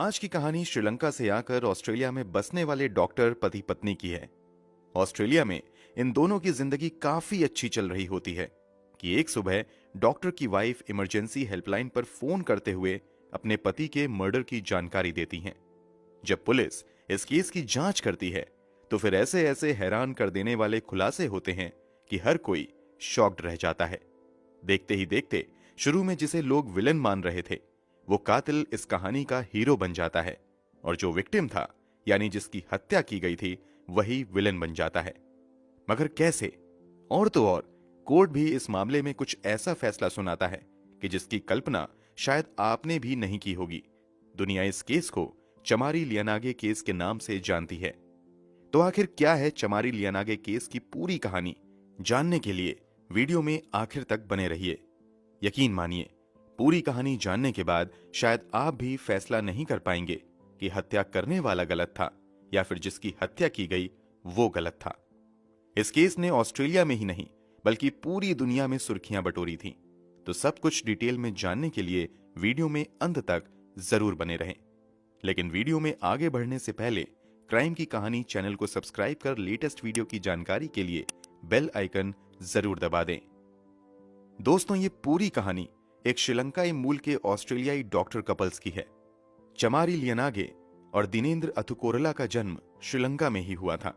आज की कहानी श्रीलंका से आकर ऑस्ट्रेलिया में बसने वाले डॉक्टर पति पत्नी की है। ऑस्ट्रेलिया में इन दोनों की जिंदगी काफी अच्छी चल रही होती है कि एक सुबह डॉक्टर की वाइफ इमरजेंसी हेल्पलाइन पर फोन करते हुए अपने पति के मर्डर की जानकारी देती हैं। जब पुलिस इस केस की जांच करती है तो फिर ऐसे ऐसे हैरान कर देने वाले खुलासे होते हैं कि हर कोई शॉक्ड रह जाता है। देखते ही देखते शुरू में जिसे लोग विलन मान रहे थे वो कातिल इस कहानी का हीरो बन जाता है और जो विक्टिम था यानी जिसकी हत्या की गई थी वही विलन बन जाता है। मगर कैसे? और तो और कोर्ट भी इस मामले में कुछ ऐसा फैसला सुनाता है कि जिसकी कल्पना शायद आपने भी नहीं की होगी। दुनिया इस केस को चमारी लियानागे केस के नाम से जानती है। तो आखिर क्या है चमारी लियानागे केस की पूरी कहानी? जानने के लिए वीडियो में आखिर तक बने रहिए। यकीन मानिए, पूरी कहानी जानने के बाद शायद आप भी फैसला नहीं कर पाएंगे कि हत्या करने वाला गलत था या फिर जिसकी हत्या की गई वो गलत था। इस केस ने ऑस्ट्रेलिया में ही नहीं बल्कि पूरी दुनिया में सुर्खियां बटोरी थी। तो सब कुछ डिटेल में जानने के लिए वीडियो में अंत तक जरूर बने रहें। लेकिन वीडियो में आगे बढ़ने से पहले क्राइम की कहानी चैनल को सब्सक्राइब कर लेटेस्ट वीडियो की जानकारी के लिए बेल आइकन जरूर दबा दें। दोस्तों, ये पूरी कहानी एक श्रीलंकाई मूल के ऑस्ट्रेलियाई डॉक्टर कपल्स की है। चमारी लियानागे और दिनेंद्र अथुकोरला का जन्म श्रीलंका में ही हुआ था।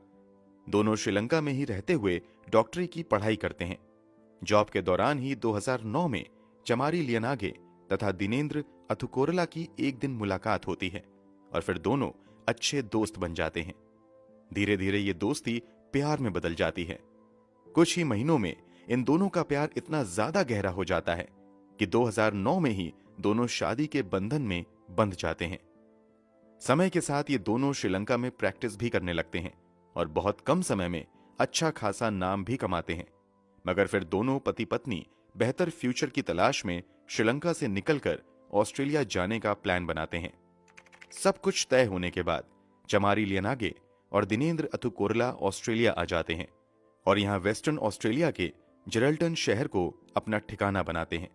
दोनों श्रीलंका में ही रहते हुए डॉक्टरी की पढ़ाई करते हैं। जॉब के दौरान ही 2009 में चमारी लियानागे तथा दिनेंद्र अथुकोरला की एक दिन मुलाकात होती है और फिर दोनों अच्छे दोस्त बन जाते हैं। धीरे धीरे ये दोस्ती प्यार में बदल जाती है। कुछ ही महीनों में इन दोनों का प्यार इतना ज्यादा गहरा हो जाता है कि 2009 में ही दोनों शादी के बंधन में बंध जाते हैं। समय के साथ ये दोनों श्रीलंका में प्रैक्टिस भी करने लगते हैं और बहुत कम समय में अच्छा खासा नाम भी कमाते हैं। मगर फिर दोनों पति पत्नी बेहतर फ्यूचर की तलाश में श्रीलंका से निकलकर ऑस्ट्रेलिया जाने का प्लान बनाते हैं। सब कुछ तय होने के बाद चमारी लियानागे और दिनेंद्र अथुकोरला ऑस्ट्रेलिया आ जाते हैं और यहां वेस्टर्न ऑस्ट्रेलिया के जेरल्टन शहर को अपना ठिकाना बनाते हैं।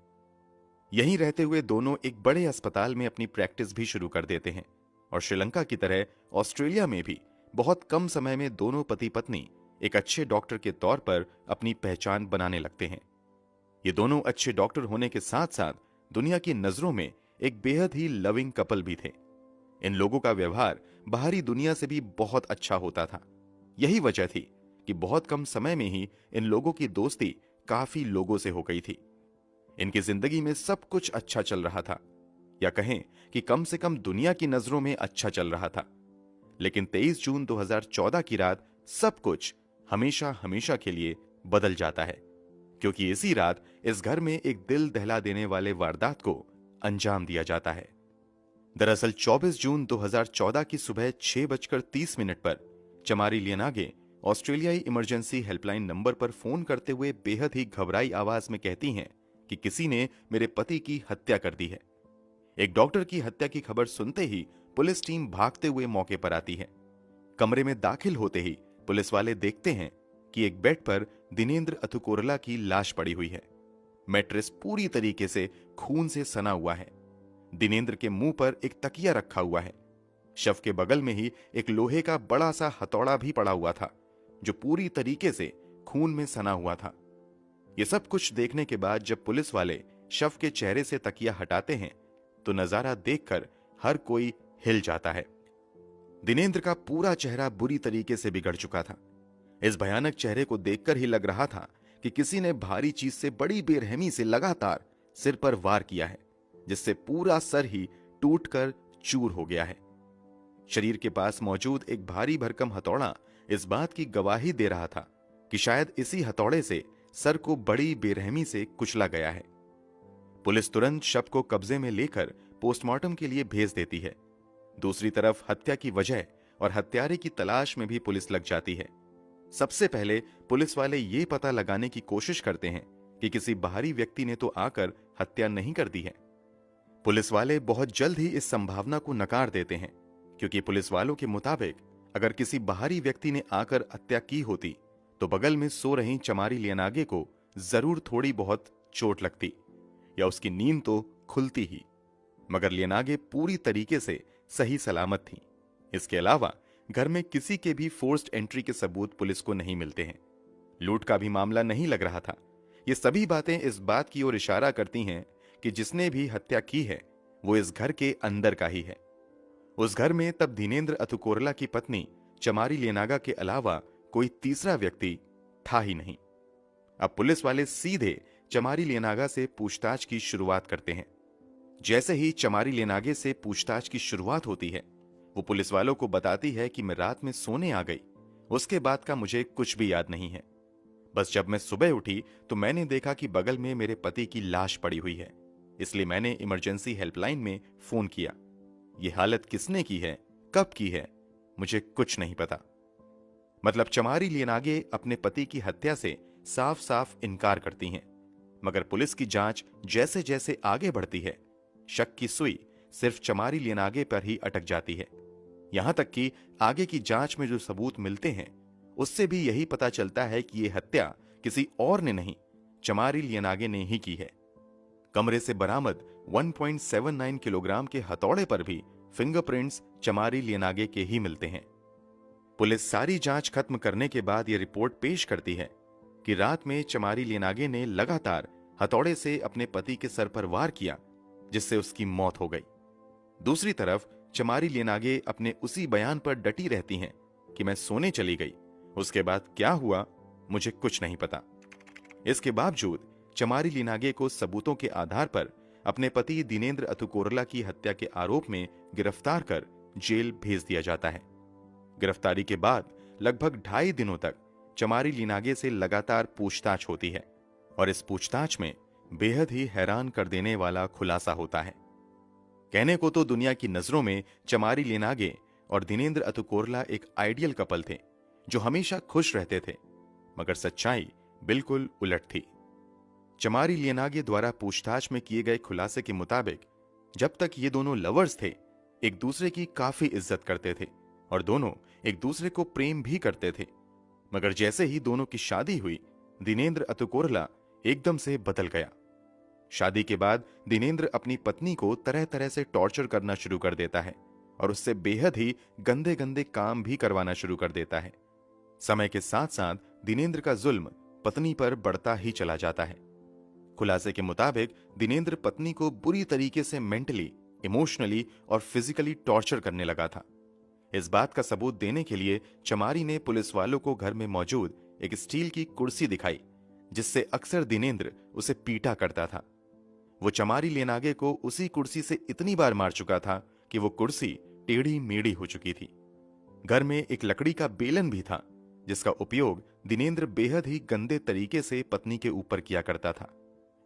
यहीं रहते हुए दोनों एक बड़े अस्पताल में अपनी प्रैक्टिस भी शुरू कर देते हैं और श्रीलंका की तरह ऑस्ट्रेलिया में भी बहुत कम समय में दोनों पति पत्नी एक अच्छे डॉक्टर के तौर पर अपनी पहचान बनाने लगते हैं। ये दोनों अच्छे डॉक्टर होने के साथ साथ दुनिया की नजरों में एक बेहद ही लविंग कपल भी थे। इन लोगों का व्यवहार बाहरी दुनिया से भी बहुत अच्छा होता था। यही वजह थी कि बहुत कम समय में ही इन लोगों की दोस्ती काफी लोगों से हो गई थी। इनकी जिंदगी में सब कुछ अच्छा चल रहा था, या कहें कि कम से कम दुनिया की नजरों में अच्छा चल रहा था। लेकिन 23 जून 2014 की रात सब कुछ हमेशा हमेशा के लिए बदल जाता है, क्योंकि इसी रात इस घर में एक दिल दहला देने वाले वारदात को अंजाम दिया जाता है। दरअसल 24 जून 2014 की सुबह 6:30 पर चमारी लियानागे ऑस्ट्रेलियाई इमरजेंसी हेल्पलाइन नंबर पर फोन करते हुए बेहद ही घबराई आवाज में कहती हैं कि किसी ने मेरे पति की हत्या कर दी है। एक डॉक्टर की हत्या की खबर सुनते ही पुलिस टीम भागते हुए मौके पर आती है। कमरे में दाखिल होते ही पुलिस वाले देखते हैं कि एक बेड पर दिनेंद्र अथुकोरला की लाश पड़ी हुई है। मैट्रेस पूरी तरीके से खून से सना हुआ है। दिनेंद्र के मुंह पर एक तकिया रखा हुआ है। शव के बगल में ही एक लोहे का बड़ा सा हथौड़ा भी पड़ा हुआ था जो पूरी तरीके से खून में सना हुआ था। ये सब कुछ देखने के बाद जब पुलिस वाले शव के चेहरे से तकिया हटाते हैं तो नजारा देखकर हर कोई हिल जाता है। दिनेंद्र का पूरा चेहरा बुरी तरीके से बिगड़ चुका था। इस भयानक चेहरे को देखकर ही लग रहा था कि किसी ने भारी चीज से बड़ी बेरहमी से लगातार सिर पर वार किया है, जिससे पूरा सर ही टूटकर चूर हो गया है। शरीर के पास मौजूद एक भारी भरकम हथौड़ा इस बात की गवाही दे रहा था कि शायद इसी हथौड़े से सर को बड़ी बेरहमी से कुचला गया है। पुलिस तुरंत शव को कब्जे में लेकर पोस्टमार्टम के लिए भेज देती है। दूसरी तरफ हत्या की वजह और हत्यारे की तलाश में भी पुलिस लग जाती है। सबसे पहले पुलिस वाले ये पता लगाने की कोशिश करते हैं कि किसी बाहरी व्यक्ति ने तो आकर हत्या नहीं कर दी है। पुलिस वाले बहुत जल्द ही इस संभावना को नकार देते हैं, क्योंकि पुलिस वालों के मुताबिक अगर किसी बाहरी व्यक्ति ने आकर हत्या की होती तो बगल में सो रही चमारी लियानागे को जरूर थोड़ी बहुत चोट लगती या उसकी नींद तो खुलती ही। मगर लियानागे पूरी तरीके से सही सलामत थीं। इसके अलावा घर में किसी के भी फोर्स्ड एंट्री के सबूत पुलिस को नहीं मिलते हैं। लूट का भी मामला नहीं लग रहा था। ये सभी बातें इस बात की ओर इशारा करती हैं कि जिसने भी हत्या की है वो इस घर के अंदर का ही है। उस घर में तब दिनेंद्र अतुकोरला की पत्नी चमारी लेनागा के अलावा कोई तीसरा व्यक्ति था ही नहीं। अब पुलिस वाले सीधे चमारी लेनागा से पूछताछ की शुरुआत करते हैं। जैसे ही चमारी लेनागे से पूछताछ की शुरुआत होती है, वो पुलिस वालों को बताती है कि मैं रात में सोने आ गई, उसके बाद का मुझे कुछ भी याद नहीं है। बस जब मैं सुबह उठी तो मैंने देखा कि बगल में मेरे पति की लाश पड़ी हुई है, इसलिए मैंने इमरजेंसी हेल्पलाइन में फोन किया। ये हालत किसने की है, कब की है, मुझे कुछ नहीं पता। मतलब चमारी लेनागे अपने पति की हत्या से साफ साफ इनकार करती हैं, मगर पुलिस की जांच जैसे जैसे आगे बढ़ती है, शक की सुई सिर्फ चमारी लेनागे पर ही अटक जाती है। यहां तक कि आगे की जांच में जो सबूत मिलते हैं उससे भी यही पता चलता है कि यह हत्या किसी और ने नहीं, चमारी लेनागे ने ही की है। कमरे से बरामद 1.79 किलोग्राम के हथौड़े पर भी फिंगरप्रिंट्स चमारी लेनागे के ही मिलते हैं। पुलिस सारी जांच खत्म करने के बाद यह रिपोर्ट पेश करती है कि रात में चमारी लेनागे ने लगातार हथौड़े से अपने पति के सर पर वार किया, जिससे उसकी मौत हो गई। दूसरी तरफ चमारी लेनागे अपने उसी बयान पर डटी रहती हैं कि मैं सोने चली गई, उसके बाद क्या हुआ मुझे कुछ नहीं पता। इसके बावजूद चमारी लेनागे को सबूतों के आधार पर अपने पति दिनेंद्र अतुकोरला की हत्या के आरोप में गिरफ्तार कर जेल भेज दिया जाता है। गिरफ्तारी के बाद लगभग 2.5 दिनों तक चमारी लेनागे से लगातार पूछताछ होती है और इस पूछताछ में बेहद ही हैरान कर देने वाला खुलासा होता है। कहने को तो दुनिया की नजरों में चमारी लेनागे और दिनेंद्र अतुकोरला एक आइडियल कपल थे जो हमेशा खुश रहते थे, मगर सच्चाई बिल्कुल उलट थी। चमारी लेनागे द्वारा पूछताछ में किए गए खुलासे के मुताबिक जब तक ये दोनों लवर्स थे, एक दूसरे की काफी इज्जत करते थे और दोनों एक दूसरे को प्रेम भी करते थे। मगर जैसे ही दोनों की शादी हुई, दिनेंद्र अतुकोरला एकदम से बदल गया। शादी के बाद दिनेंद्र अपनी पत्नी को तरह तरह से टॉर्चर करना शुरू कर देता है और उससे बेहद ही गंदे गंदे काम भी करवाना शुरू कर देता है। समय के साथ साथ दिनेंद्र का जुल्म पत्नी पर बढ़ता ही चला जाता है। खुलासे के मुताबिक दिनेंद्र पत्नी को बुरी तरीके से मेंटली, इमोशनली और फिजिकली टॉर्चर करने लगा था। इस बात का सबूत देने के लिए चमारी ने पुलिस वालों को घर में मौजूद एक स्टील की कुर्सी दिखाई, जिससे अक्सर दिनेंद्र उसे पीटा करता था। वो चमारी लेनागे को उसी कुर्सी से इतनी बार मार चुका था कि वो कुर्सी टेढ़ी मेढ़ी हो चुकी थी। घर में एक लकड़ी का बेलन भी था, जिसका उपयोग दिनेंद्र बेहद ही गंदे तरीके से पत्नी के ऊपर किया करता था।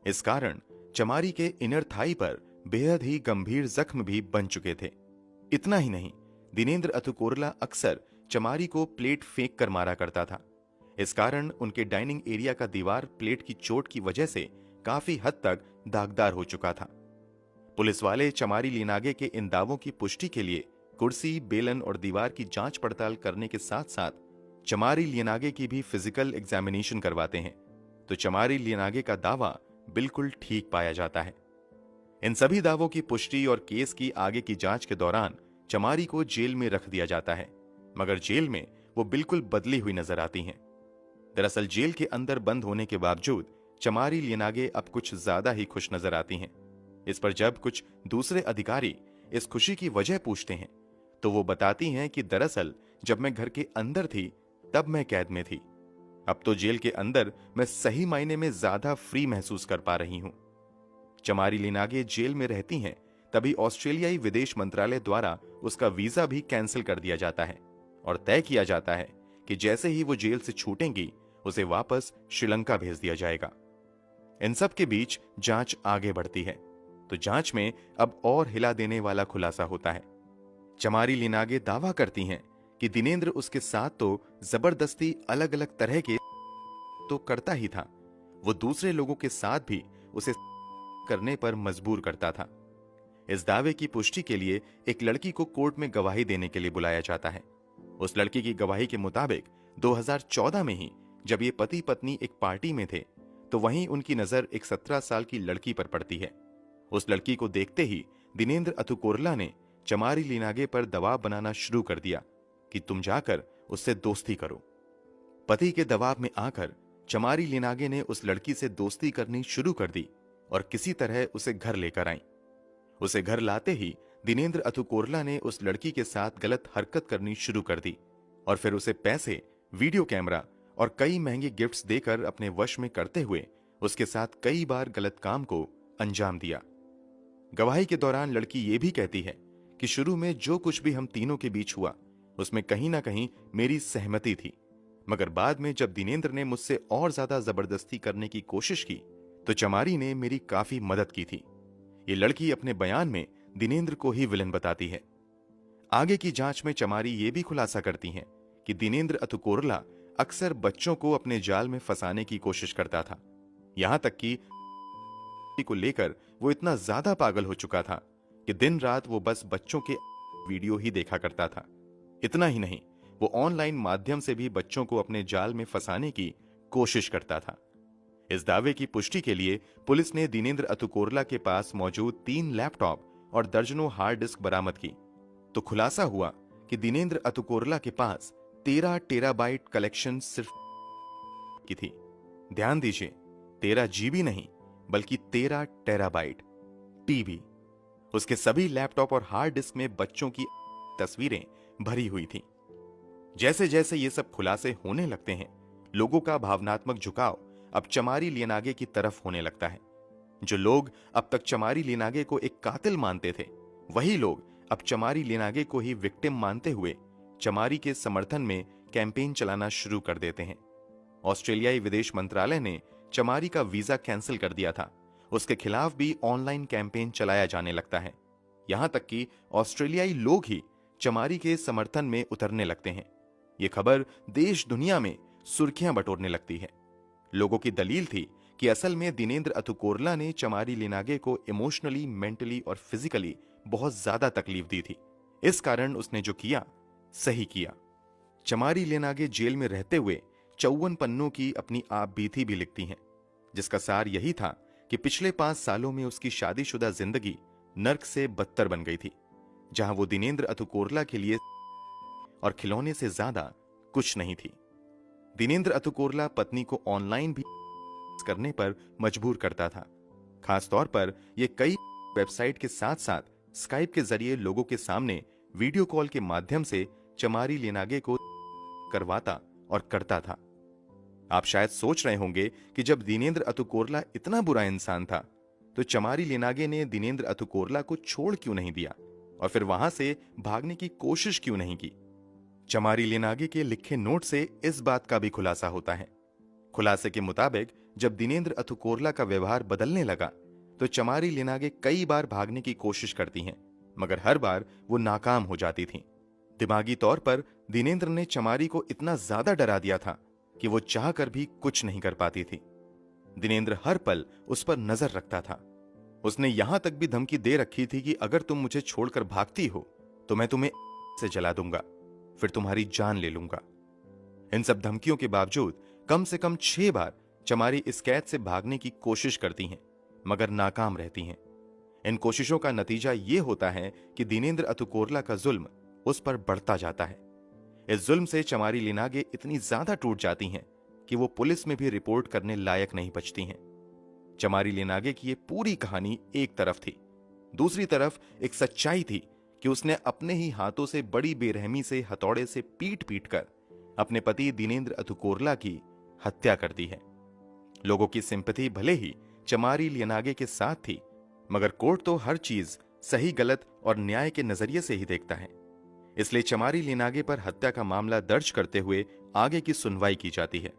इस कारण चमारी के इनर थाई पर बेहद ही गंभीर जख्म भी बन चुके थे। इतना ही नहीं, दिनेंद्र अतुकोरला अक्सर चमारी को प्लेट फेंक कर मारा करता था। इस कारण उनके डाइनिंग एरिया का दीवार प्लेट की चोट की वजह से काफी हद तक दागदार हो चुका था। पुलिस वाले चमारी लेनागे के इन दावों की पुष्टि के लिए कुर्सी, बेलन और दीवार की जांच पड़ताल करने के साथ साथ चमारी लेनागे की भी फिजिकल एग्जामिनेशन करवाते हैं, तो चमारी लेनागे का दावा बिल्कुल ठीक पाया जाता है। इन सभी दावों की पुष्टि और केस की आगे की जांच के दौरान चमारी को जेल में रख दिया जाता है, मगर जेल में वो बिल्कुल बदली हुई नजर आती हैं। दरअसल जेल के अंदर बंद होने के बावजूद चमारी लेनागे अब कुछ ज्यादा ही खुश नजर आती हैं। इस पर जब कुछ दूसरे अधिकारी इस खुशी की वजह पूछते हैं तो वो बताती हैं कि दरअसल जब मैं घर के अंदर थी तब मैं कैद में थी, अब तो जेल के अंदर मैं सही मायने में ज्यादा फ्री महसूस कर पा रही हूं। चमारी लेनागे जेल में रहती हैं, तभी ऑस्ट्रेलियाई विदेश मंत्रालय द्वारा उसका वीजा भी कैंसिल कर दिया जाता है और तय किया जाता है कि जैसे ही वो जेल से छूटेंगी उसे वापस श्रीलंका भेज दिया जाएगा। इन सब के बीच जांच आगे बढ़ती है, तो जांच में अब और हिला देने वाला खुलासा होता है। चमारी लेनागे दावा करती हैं कि दिनेंद्र उसके साथ तो जबरदस्ती अलग अलग तरह के तो करता ही था, वो दूसरे लोगों के साथ भी उसे करने पर मजबूर करता था। इस दावे की पुष्टि के लिए एक लड़की को कोर्ट में गवाही देने के लिए बुलाया जाता है। उस लड़की की गवाही के मुताबिक 2014 में ही जब ये पति पत्नी एक पार्टी में थे तो वहीं उनकी नजर एक 17 साल की लड़की पर पड़ती है। उस लड़की को देखते ही दिनेंद्र अतुकोरला ने चमारी लिनागे पर दबाव बनाना शुरू कर दिया कि तुम जाकर उससे दोस्ती करो। पति के दबाव में आकर चमारी लिनागे ने उस लड़की से दोस्ती करनी शुरू कर दी और किसी तरह उसे घर लेकर आई। उसे घर लाते ही दिनेंद्र अतुकोरला ने उस लड़की के साथ गलत हरकत करनी शुरू कर दी और फिर उसे पैसे, वीडियो कैमरा और कई महंगे गिफ्ट्स देकर अपने वश में करते हुए उसके साथ कई बार गलत काम को अंजाम दिया। गवाही के दौरान लड़की ये भी कहती है कि शुरू में जो कुछ भी हम तीनों के बीच हुआ उसमें कहीं ना कहीं मेरी सहमति थी, मगर बाद में जब दिनेंद्र ने मुझसे और ज्यादा जबरदस्ती करने की कोशिश की तो चमारी ने मेरी काफी मदद की थी। ये लड़की अपने बयान में दिनेंद्र को ही विलन बताती है। आगे की जांच में चमारी ये भी खुलासा करती हैं कि दिनेंद्र अतुकोरला अक्सर बच्चों को अपने जाल में फंसाने की कोशिश करता था। यहां तक कि को लेकर वो इतना ज्यादा पागल हो चुका था कि दिन रात वो बस बच्चों के वीडियो ही देखा करता था। इतना ही नहीं, वो ऑनलाइन माध्यम से भी बच्चों को अपने जाल में फंसाने की कोशिश करता था। इस दावे की पुष्टि के लिए पुलिस ने दिनेंद्र अतुकोरला के पास मौजूद 3 लैपटॉप और दर्जनों हार्ड डिस्क बरामद की तो खुलासा हुआ कि दिनेंद्र अतुकोरला के पास 13 टेराबाइट कलेक्शन सिर्फ की थी। ध्यान दीजिए, 13 जीबी नहीं बल्कि 13 टेराबाइट टीबी। उसके सभी लैपटॉप और हार्ड डिस्क में बच्चों की तस्वीरें भरी हुई थी। जैसे जैसे ये सब खुलासे होने लगते हैं, लोगों का भावनात्मक झुकाव अब चमारी लिनागे की तरफ होने लगता है। जो लोग अब तक चमारी लिनागे को एक कातिल मानते थे, वही लोग अब चमारी लिनागे को ही विक्टिम मानते हुए चमारी के समर्थन में कैंपेन चलाना शुरू कर देते हैं। ऑस्ट्रेलियाई विदेश मंत्रालय ने चमारी का वीजा कैंसिल कर दिया था। उसके खिलाफ भी ऑनलाइन कैंपेन चलाया जाने लगता है। यहां तक कि ऑस्ट्रेलियाई लोग ही चमारी के समर्थन में उतरने लगते हैं। यह खबर देश दुनिया में सुर्खियां बटोरने लगती है। लोगों की दलील थी कि असल में दिनेंद्र अतुकोरला ने चमारी लिनागे को इमोशनली, मेंटली और फिजिकली बहुत ज्यादा तकलीफ दी थी। इस कारण उसने जो किया सही किया। चमारी लिनागे जेल में रहते हुए 54 पन्नों की अपनी आप बीती भी लिखती हैं, जिसका सार यही था कि पिछले 5 सालों में उसकी शादीशुदा जिंदगी नर्क से बदतर बन गई थी, जहां वो दिनेंद्र अतुकोरला के लिए और खिलौने से ज्यादा कुछ नहीं थी। दिनेंद्र अतुकोरला पत्नी को ऑनलाइन भी करने पर मजबूर करता था। खास तौर पर यह कई वेबसाइट के साथ साथ स्काइप के जरिए लोगों के सामने वीडियो कॉल के माध्यम से चमारी लिनागे को करवाता और करता था। आप शायद सोच रहे होंगे कि जब दिनेंद्र अतुकोरला इतना बुरा इंसान था तो चमारी लिनागे ने दिनेंद्र अतुकोरला को छोड़ क्यों नहीं दिया और फिर वहां से भागने की कोशिश क्यों नहीं की। चमारी लिनागे के लिखे नोट से इस बात का भी खुलासा होता है। खुलासे के मुताबिक जब दिनेंद्र अतुकोरला का व्यवहार बदलने लगा तो चमारी लिनागे कई बार भागने की कोशिश करती हैं, मगर हर बार वो नाकाम हो जाती थीं। दिमागी तौर पर दिनेंद्र ने चमारी को इतना ज्यादा डरा दिया था कि वो चाहकर भी कुछ नहीं कर पाती थी। दिनेंद्र हर पल उस पर नजर रखता था। उसने यहां तक भी धमकी दे रखी थी कि अगर तुम मुझे छोड़कर भागती हो तो मैं तुम्हें से जला दूंगा, फिर तुम्हारी जान ले लूंगा। इन सब धमकियों के बावजूद कम से कम 6 बार चमारी इस कैद से भागने की कोशिश करती हैं, मगर नाकाम रहती हैं। इन कोशिशों का नतीजा यह होता है कि दिनेंद्र अतुकोरला का जुल्म उस पर बढ़ता जाता है। इस जुल्म से चमारी लिनागे इतनी ज्यादा टूट जाती हैं कि वो पुलिस में भी रिपोर्ट करने लायक नहीं बचती हैं। चमारी लिनागे की ये पूरी कहानी एक तरफ थी, दूसरी तरफ एक सच्चाई थी कि उसने अपने ही हाथों से बड़ी बेरहमी से हथौड़े से पीट पीट कर अपने पति दिनेंद्र अतुकोरला की हत्या कर दी है। लोगों की सिंपैथी भले ही चमारी लिनागे के साथ थी, मगर कोर्ट तो हर चीज सही गलत और न्याय के नजरिए से ही देखता है। इसलिए चमारी लिनागे पर हत्या का मामला दर्ज करते हुए आगे की सुनवाई की जाती है।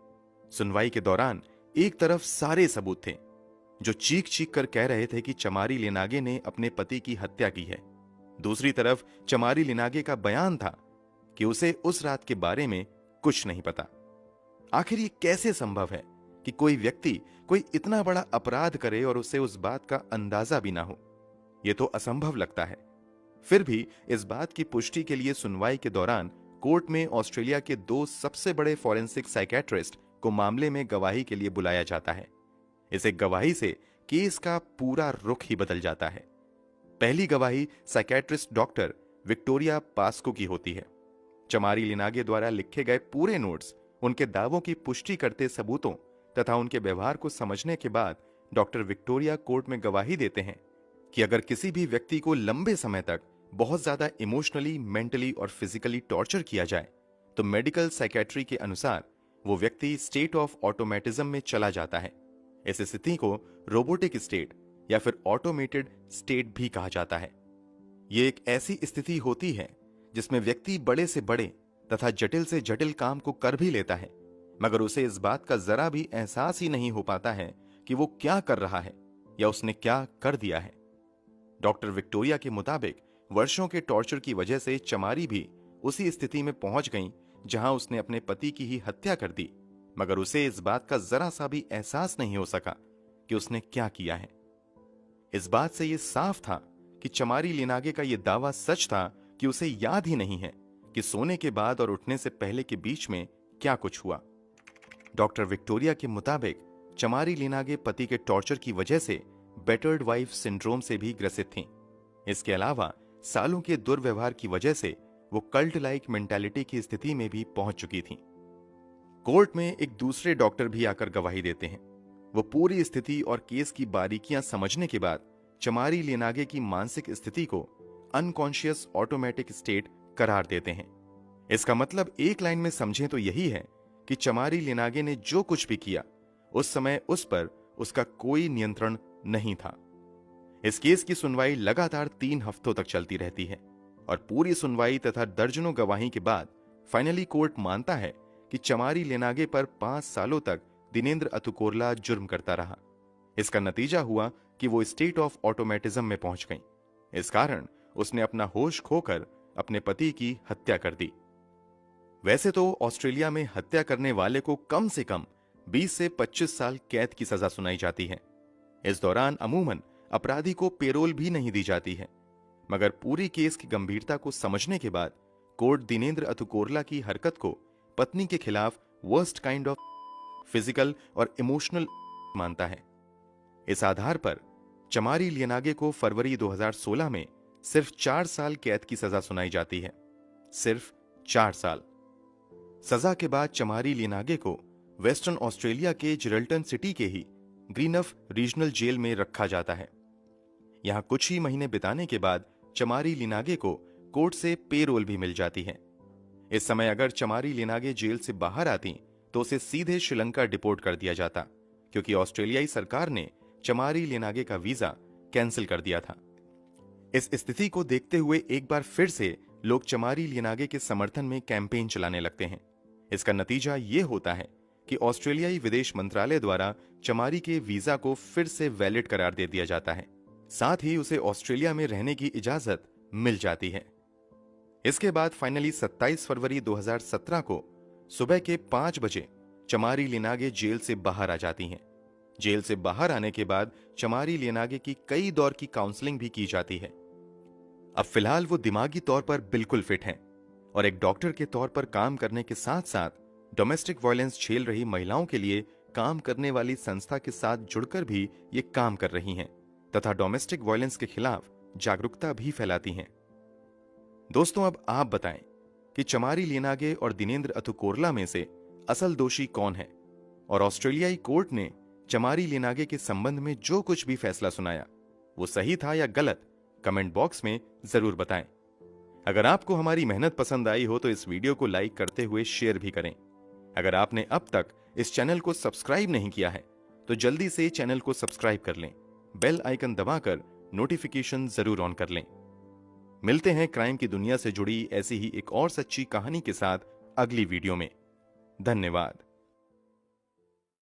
सुनवाई के दौरान एक तरफ सारे सबूत थे जो चीख चीख कर कह रहे थे कि चमारी लिनागे ने अपने पति की हत्या की है। दूसरी तरफ चमारी लिनागे का बयान था कि उसे उस रात के बारे में कुछ नहीं पता। आखिर ये कैसे संभव है कि कोई व्यक्ति कोई इतना बड़ा अपराध करे और उसे उस बात का अंदाजा भी ना हो? यह तो असंभव लगता है। फिर भी इस बात की पुष्टि के लिए सुनवाई के दौरान कोर्ट में ऑस्ट्रेलिया के 2 सबसे बड़े फॉरेंसिक साइकेट्रिस्ट को मामले में गवाही के लिए बुलाया जाता है। इस एक गवाही से केस का पूरा रुख ही बदल जाता है। पहली गवाही साइकेट्रिस्ट डॉक्टर विक्टोरिया पास्को की होती है। चमारी लिनागे द्वारा लिखे गए पूरे नोट्स उनके दावों की पुष्टि करते सबूतों तथा उनके व्यवहार को समझने के बाद डॉक्टर विक्टोरिया कोर्ट में गवाही देते हैं कि अगर किसी भी व्यक्ति को लंबे समय तक बहुत ज्यादा इमोशनली, मेंटली और फिजिकली टॉर्चर किया जाए तो मेडिकल साइकेट्री के अनुसार वो व्यक्ति स्टेट ऑफ ऑटोमेटिज्म में चला जाता है। इस स्थिति को रोबोटिक स्टेट या फिर ऑटोमेटेड स्टेट भी कहा जाता है। ये एक ऐसी स्थिति होती है जिसमें व्यक्ति बड़े से बड़े तथा जटिल से जटिल काम को कर भी लेता है, मगर उसे इस बात का जरा भी एहसास ही नहीं हो पाता है कि वो क्या कर रहा है या उसने क्या कर दिया है। डॉक्टर विक्टोरिया के मुताबिक वर्षों के टॉर्चर की वजह से चमारी भी उसी स्थिति में पहुंच गई जहां उसने अपने पति की ही हत्या कर दी, मगर उसे इस बात का जरा सा भी एहसास नहीं हो सका कि उसने क्या किया है। इस बात से यह साफ था कि चमारी लिनागे का यह दावा सच था कि उसे याद ही नहीं है कि सोने के बाद और उठने से पहले के बीच में क्या कुछ हुआ। डॉक्टर विक्टोरिया के मुताबिक चमारी लिनागे पति के टॉर्चर की वजह से बैटर्ड वाइफ सिंड्रोम से भी ग्रसित थीं। इसके अलावा सालों के दुर्व्यवहार की वजह से वो कल्ट लाइक मेंटालिटी की स्थिति में भी पहुंच चुकी थीं। कोर्ट में एक दूसरे डॉक्टर भी आकर गवाही देते हैं। वो पूरी स्थिति और केस की बारीकियां समझने के बाद चमारी लिनागे की मानसिक स्थिति को अनकॉन्शियस ऑटोमेटिक स्टेट करार देते हैं। इसका मतलब एक लाइन में समझें तो यही है कि चमारी लिनागे ने जो कुछ भी किया उस समय उस पर उसका कोई नियंत्रण नहीं था। इस केस की सुनवाई लगातार 3 हफ्तों तक चलती रहती है और पूरी सुनवाई तथा दर्जनों गवाही के बाद फाइनली कोर्ट मानता है कि चमारी लिनागे पर 5 सालों तक दिनेंद्र अतुकोरला जुर्म करता रहा। इसका नतीजा हुआ कि वो स्टेट ऑफ ऑटोमेटिज्म में पहुंच गई। इस कारण उसने अपना होश खोकर अपने पति की हत्या कर दी। वैसे तो ऑस्ट्रेलिया में हत्या करने वाले को कम से कम 20 से 25 साल कैद की सजा सुनाई जाती है। इस दौरान अमूमन अपराधी को पेरोल भी नहीं दी जाती है, मगर पूरी केस की गंभीरता को समझने के बाद कोर्ट दिनेंद्र अतुकोरला की हरकत को पत्नी के खिलाफ वर्स्ट काइंड ऑफ फिजिकल और इमोशनल मानता है। इस आधार पर चमारी लिनागे को फरवरी 2016 में सिर्फ 4 साल कैद की सजा सुनाई जाती है। सिर्फ 4 साल। सजा के बाद चमारी लिनागे को वेस्टर्न ऑस्ट्रेलिया के जिरल्टन सिटी के ही ग्रीनफ रीजनल जेल में रखा जाता है। यहां कुछ ही महीने बिताने के बाद चमारी लिनागे को कोर्ट से पेरोल भी मिल जाती है। इस समय अगर चमारी लिनागे जेल से बाहर आती तो उसे सीधे श्रीलंका डिपोर्ट कर दिया जाता, क्योंकि ऑस्ट्रेलियाई सरकार ने चमारी लिनागे का वीजा कैंसिल कर दिया था। इस स्थिति को देखते हुए एक बार फिर से लोग चमारी लिनागे के समर्थन में कैंपेन चलाने लगते हैं। इसका नतीजा ये होता है कि ऑस्ट्रेलियाई विदेश मंत्रालय द्वारा चमारी के वीजा को फिर से वैलिड करार दे दिया जाता है। साथ ही उसे ऑस्ट्रेलिया में रहने की इजाजत मिल जाती है। इसके बाद फाइनली 27 फरवरी 2017 को सुबह के 5 बजे चमारी लिनागे जेल से बाहर आ जाती हैं। जेल से बाहर आने के बाद चमारी लिनागे की कई दौर की काउंसलिंग भी की जाती है। अब फिलहाल वो दिमागी तौर पर बिल्कुल फिट हैं और एक डॉक्टर के तौर पर काम करने के साथ साथ डोमेस्टिक वायलेंस झेल रही महिलाओं के लिए काम करने वाली संस्था के साथ जुड़कर भी ये काम कर रही हैं तथा डोमेस्टिक वायलेंस के खिलाफ जागरूकता भी फैलाती हैं। दोस्तों, अब आप बताएं कि चमारी लिनागे और दिनेंद्र अतुकोरला में से असल दोषी कौन है और ऑस्ट्रेलियाई कोर्ट ने चमारी लिनागे के संबंध में जो कुछ भी फैसला सुनाया वो सही था या गलत, कमेंट बॉक्स में जरूर बताएं। अगर आपको हमारी मेहनत पसंद आई हो तो इस वीडियो को लाइक करते हुए शेयर भी करें। अगर आपने अब तक इस चैनल को सब्सक्राइब नहीं किया है तो जल्दी से चैनल को सब्सक्राइब कर लें, बेल आइकन दबाकर नोटिफिकेशन जरूर ऑन कर लें। मिलते हैं क्राइम की दुनिया से जुड़ी ऐसी ही एक और सच्ची कहानी के साथ अगली वीडियो में। धन्यवाद।